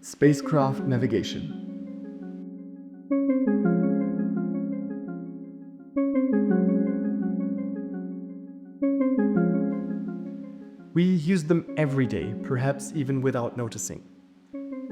Spacecraft Navigation. We use them every day, perhaps even without noticing.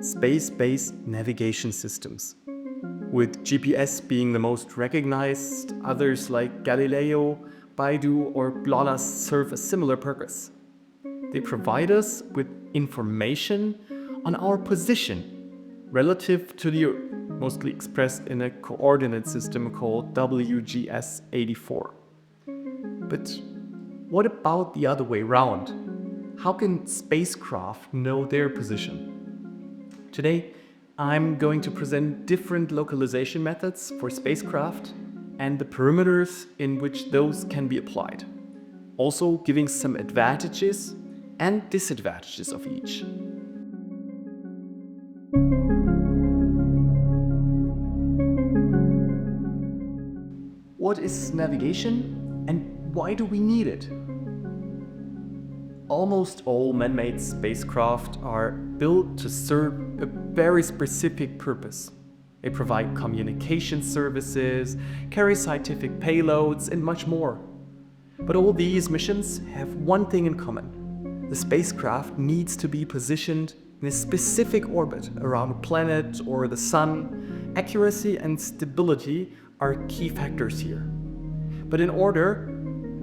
Space-based navigation systems, with GPS being the most recognized. Others like Galileo, Baidu or GLONASS serve a similar purpose. They provide us with information on our position relative to the Earth, mostly expressed in a coordinate system called WGS84. But what about the other way around? How can spacecraft know their position? Today, I'm going to present different localization methods for spacecraft and the parameters in which those can be applied, also giving some advantages and disadvantages of each. What is navigation and why do we need it? Almost all man-made spacecraft are built to serve a very specific purpose. They provide communication services, carry scientific payloads, and much more. But all these missions have one thing in common. The spacecraft needs to be positioned in a specific orbit around a planet or the sun. Accuracy and stability are key factors here. But in order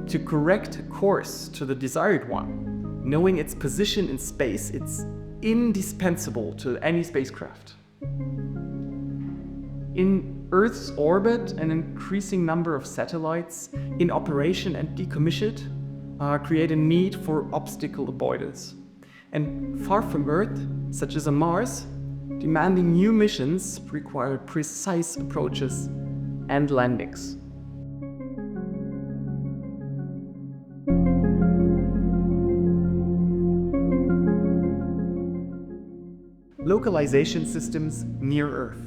to correct a course to the desired one, knowing its position in space, it's indispensable to any spacecraft. In Earth's orbit, an increasing number of satellites in operation and decommissioned create a need for obstacle avoidance. And far from Earth, such as on Mars, demanding new missions require precise approaches and landings. Localization systems near Earth.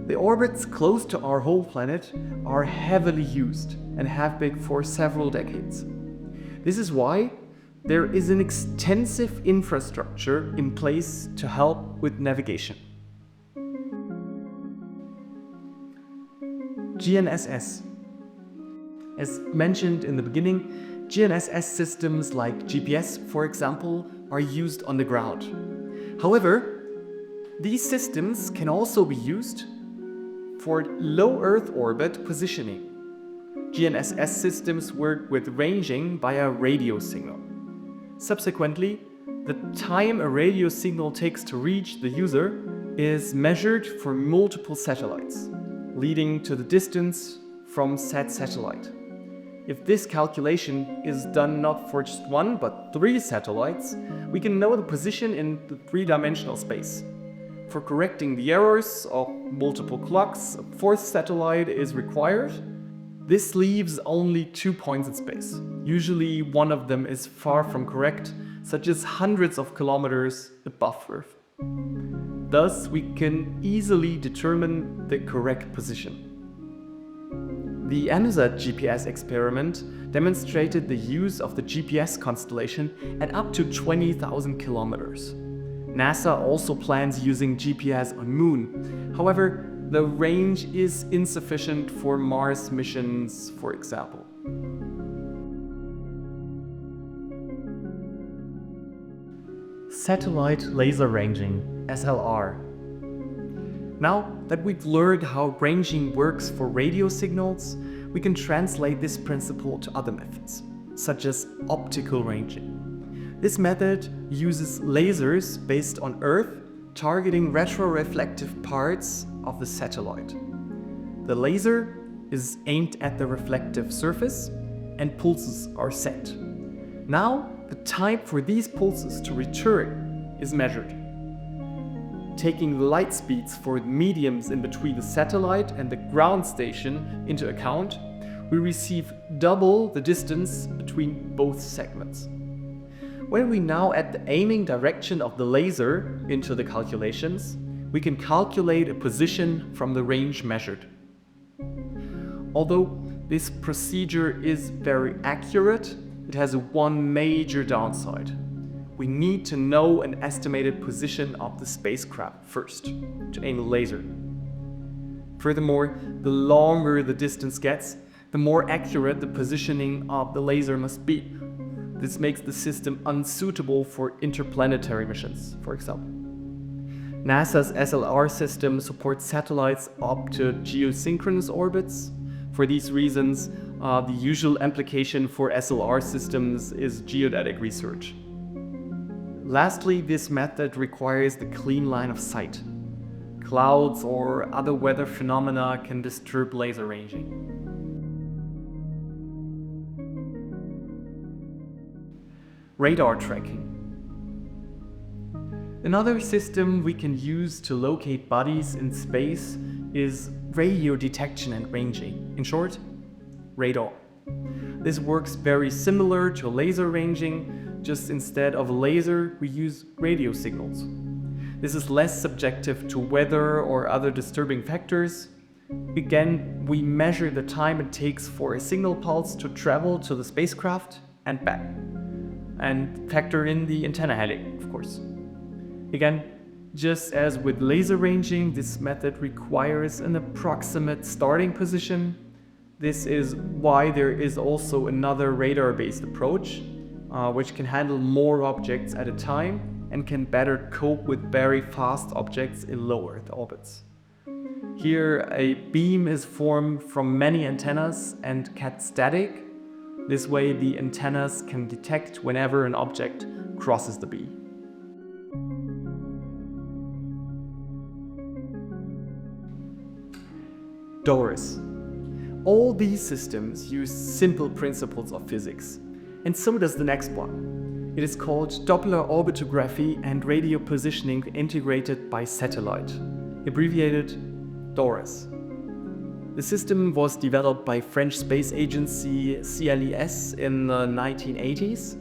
The orbits close to our home planet are heavily used and have been for several decades. This is why there is an extensive infrastructure in place to help with navigation. GNSS. As mentioned in the beginning, GNSS systems like GPS, for example, are used on the ground. However, these systems can also be used for low Earth orbit positioning. GNSS systems work with ranging via radio signal. Subsequently, the time a radio signal takes to reach the user is measured for multiple satellites, leading to the distance from said satellite. If this calculation is done not for just one, but 3 satellites, we can know the position in the 3-dimensional space. For correcting the errors of multiple clocks, a 4th satellite is required. This leaves only 2 points in space. Usually one of them is far from correct, such as hundreds of kilometers above Earth. Thus, we can easily determine the correct position. The ANUSAT GPS experiment demonstrated the use of the GPS constellation at up to 20,000 kilometers. NASA also plans using GPS on Moon. However, the range is insufficient for Mars missions, for example. Satellite laser ranging, SLR. Now that we've learned how ranging works for radio signals, we can translate this principle to other methods, such as optical ranging. This method uses lasers based on Earth, targeting retroreflective parts of the satellite. The laser is aimed at the reflective surface and pulses are set. Now, the time for these pulses to return is measured. Taking the light speeds for the mediums in between the satellite and the ground station into account, we receive double the distance between both segments. When we now add the aiming direction of the laser into the calculations, we can calculate a position from the range measured. Although This procedure is very accurate. It has one major downside. We need to know an estimated position of the spacecraft first to aim a laser. Furthermore, the longer the distance gets, the more accurate the positioning of the laser must be. This makes the system unsuitable for interplanetary missions, for example. NASA's SLR system supports satellites up to geosynchronous orbits. For these reasons, the usual application for SLR systems is geodetic research. Lastly, this method requires the clean line of sight. Clouds or other weather phenomena can disturb laser ranging. Radar tracking. Another system we can use to locate bodies in space is radio detection and ranging. In short, radar. This works very similar to laser ranging, just instead of a laser, we use radio signals. This is less subjective to weather or other disturbing factors. Again, we measure the time it takes for a signal pulse to travel to the spacecraft and back, and factor in the antenna heading, of course. Again, just as with laser ranging, this method requires an approximate starting position. This is why there is also another radar-based approach, which can handle more objects at a time and can better cope with very fast objects in low Earth orbits. Here, a beam is formed from many antennas and kept static. This way, the antennas can detect whenever an object crosses the beam. DORIS. All these systems use simple principles of physics, and so does the next one. It is called Doppler orbitography and radio positioning integrated by satellite, abbreviated DORIS. The system was developed by French space agency CLES in the 1980s.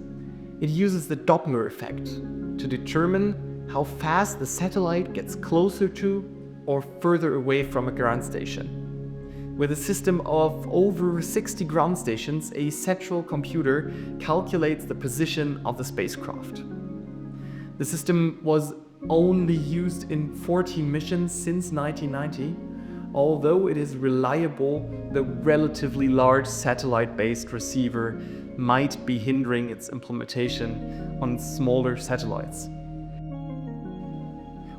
It uses the Doppler effect to determine how fast the satellite gets closer to or further away from a ground station. With a system of over 60 ground stations, a central computer calculates the position of the spacecraft. The system was only used in 14 missions since 1990. Although it is reliable, the relatively large satellite-based receiver might be hindering its implementation on smaller satellites.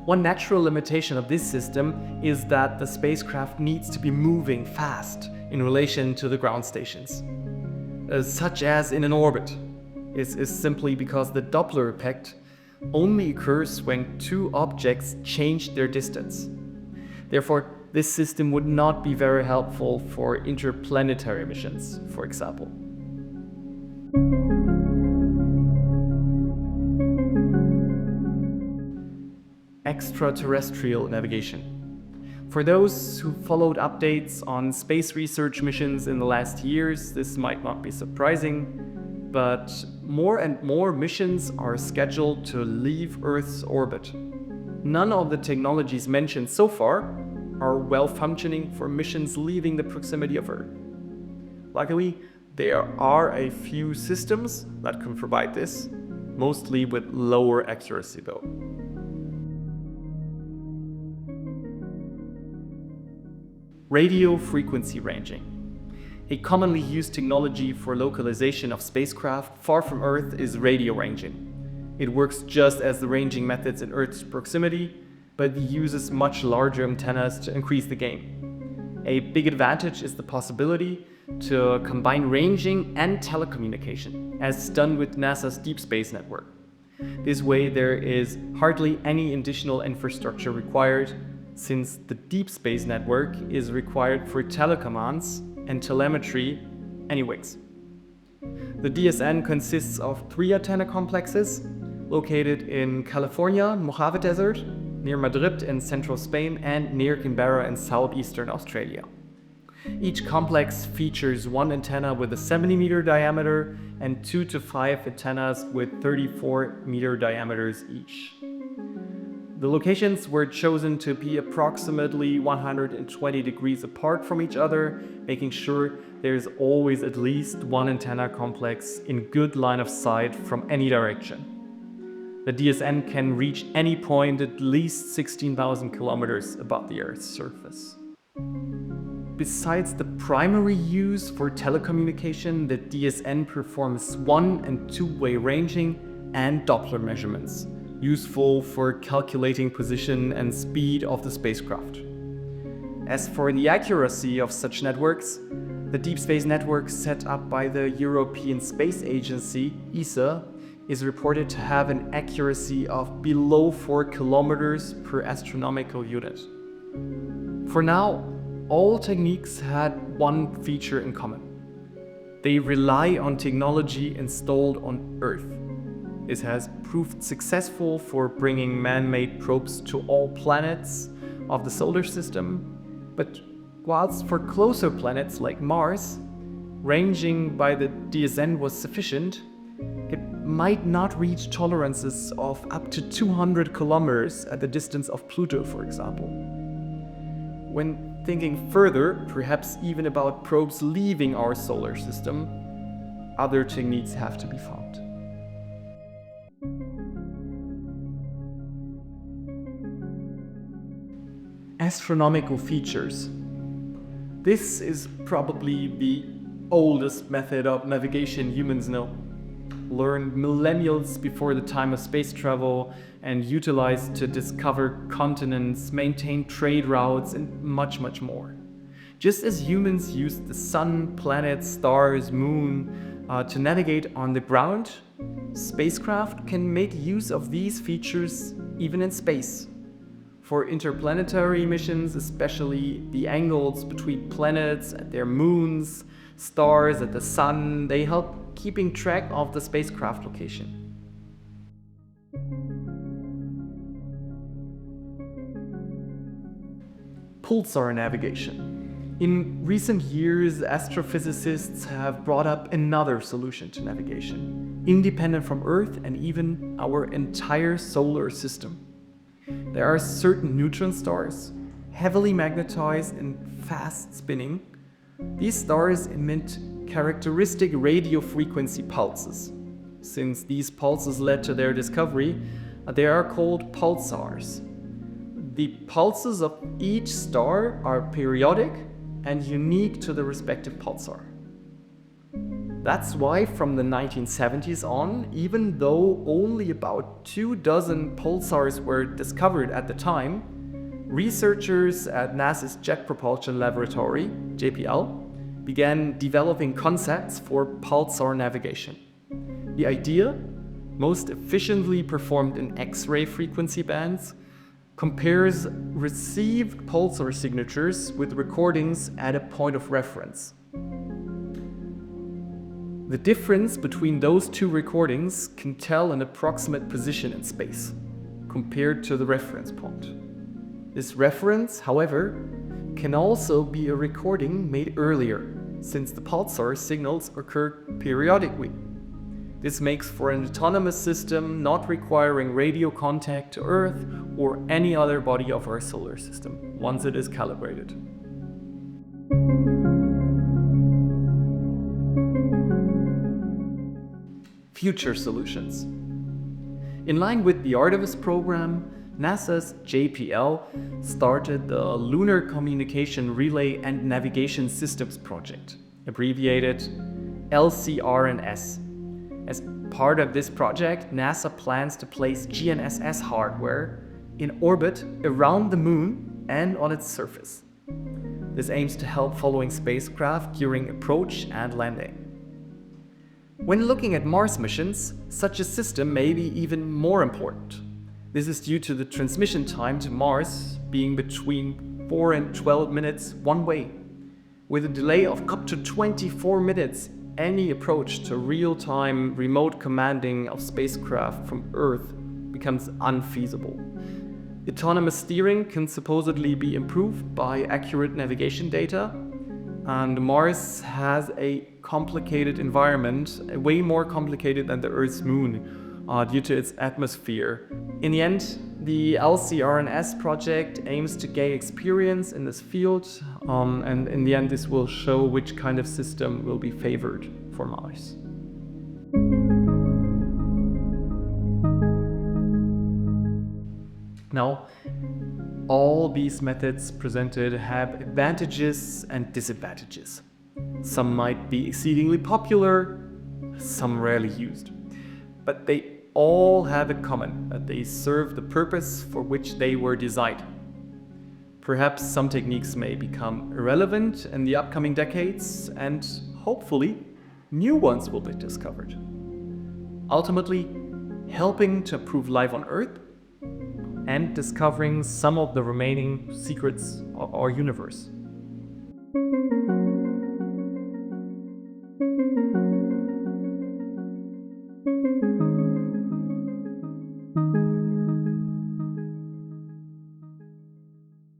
One natural limitation of this system is that the spacecraft needs to be moving fast in relation to the ground stations, such as in an orbit. This is simply because the Doppler effect only occurs when two objects change their distance. Therefore, this system would not be very helpful for interplanetary missions, for example. Extraterrestrial navigation. For those who followed updates on space research missions in the last years, this might not be surprising, but more and more missions are scheduled to leave Earth's orbit. None of the technologies mentioned so far are well functioning for missions leaving the proximity of Earth. Luckily, there are a few systems that can provide this, mostly with lower accuracy though. Radio frequency ranging. A commonly used technology for localization of spacecraft far from Earth is radio ranging. It works just as the ranging methods in Earth's proximity, but uses much larger antennas to increase the gain. A big advantage is the possibility to combine ranging and telecommunication, as done with NASA's Deep Space Network. This way, there is hardly any additional infrastructure required, since the Deep Space Network is required for telecommands and telemetry anyways. The DSN consists of 3 antenna complexes located in California, Mojave Desert, near Madrid in central Spain, and near Canberra in southeastern Australia. Each complex features 1 antenna with a 70-meter diameter and 2 to 5 antennas with 34-meter diameters each. The locations were chosen to be approximately 120 degrees apart from each other, making sure there's always at least one antenna complex in good line of sight from any direction. The DSN can reach any point at least 16,000 kilometers above the Earth's surface. Besides the primary use for telecommunication, the DSN performs one- and two-way ranging and Doppler measurements, useful for calculating position and speed of the spacecraft. As for the accuracy of such networks, the deep space network set up by the European Space Agency, ESA, is reported to have an accuracy of below 4 kilometers per astronomical unit. For now, all techniques had one feature in common. They rely on technology installed on Earth. This has proved successful for bringing man-made probes to all planets of the solar system, but whilst for closer planets like Mars, ranging by the DSN was sufficient, it might not reach tolerances of up to 200 kilometers at the distance of Pluto, for example. When thinking further, perhaps even about probes leaving our solar system, other techniques have to be found. Astronomical features. This is probably the oldest method of navigation humans know, learned millennials before the time of space travel and utilized to discover continents, maintain trade routes, and much, much more. Just as humans use the sun, planets, stars, moon to navigate on the ground, spacecraft can make use of these features even in space. For interplanetary missions, especially the angles between planets and their moons, stars at the sun, they help keeping track of the spacecraft location. Pulsar navigation. In recent years, astrophysicists have brought up another solution to navigation, independent from Earth and even our entire solar system. There are certain neutron stars, heavily magnetized and fast spinning. These stars emit characteristic radio frequency pulses. Since these pulses led to their discovery, they are called pulsars. The pulses of each star are periodic and unique to the respective pulsar. That's why from the 1970s on, even though only about 24 pulsars were discovered at the time, researchers at NASA's Jet Propulsion Laboratory, JPL, began developing concepts for pulsar navigation. The idea, most efficiently performed in X-ray frequency bands, compares received pulsar signatures with recordings at a point of reference. The difference between those two recordings can tell an approximate position in space, compared to the reference point. This reference, however, can also be a recording made earlier, since the pulsar signals occur periodically. This makes for an autonomous system not requiring radio contact to Earth or any other body of our solar system, once it is calibrated. Future solutions. In line with the Artemis program, NASA's JPL started the Lunar Communication Relay and Navigation Systems Project, abbreviated LCRNS. As part of this project, NASA plans to place GNSS hardware in orbit around the Moon and on its surface. This aims to help following spacecraft during approach and landing. When looking at Mars missions, such a system may be even more important. This is due to the transmission time to Mars being between 4 and 12 minutes one way. With a delay of up to 24 minutes, any approach to real-time remote commanding of spacecraft from Earth becomes unfeasible. Autonomous steering can supposedly be improved by accurate navigation data, and Mars has a complicated environment, way more complicated than the Earth's moon, due to its atmosphere. In the end, the LCRNS project aims to gain experience in this field, and in the end this will show which kind of system will be favored for Mars. Now, all these methods presented have advantages and disadvantages. Some might be exceedingly popular, some rarely used. But they all have in common that they serve the purpose for which they were designed. Perhaps some techniques may become irrelevant in the upcoming decades, and hopefully new ones will be discovered, ultimately helping to improve life on Earth and discovering some of the remaining secrets of our universe.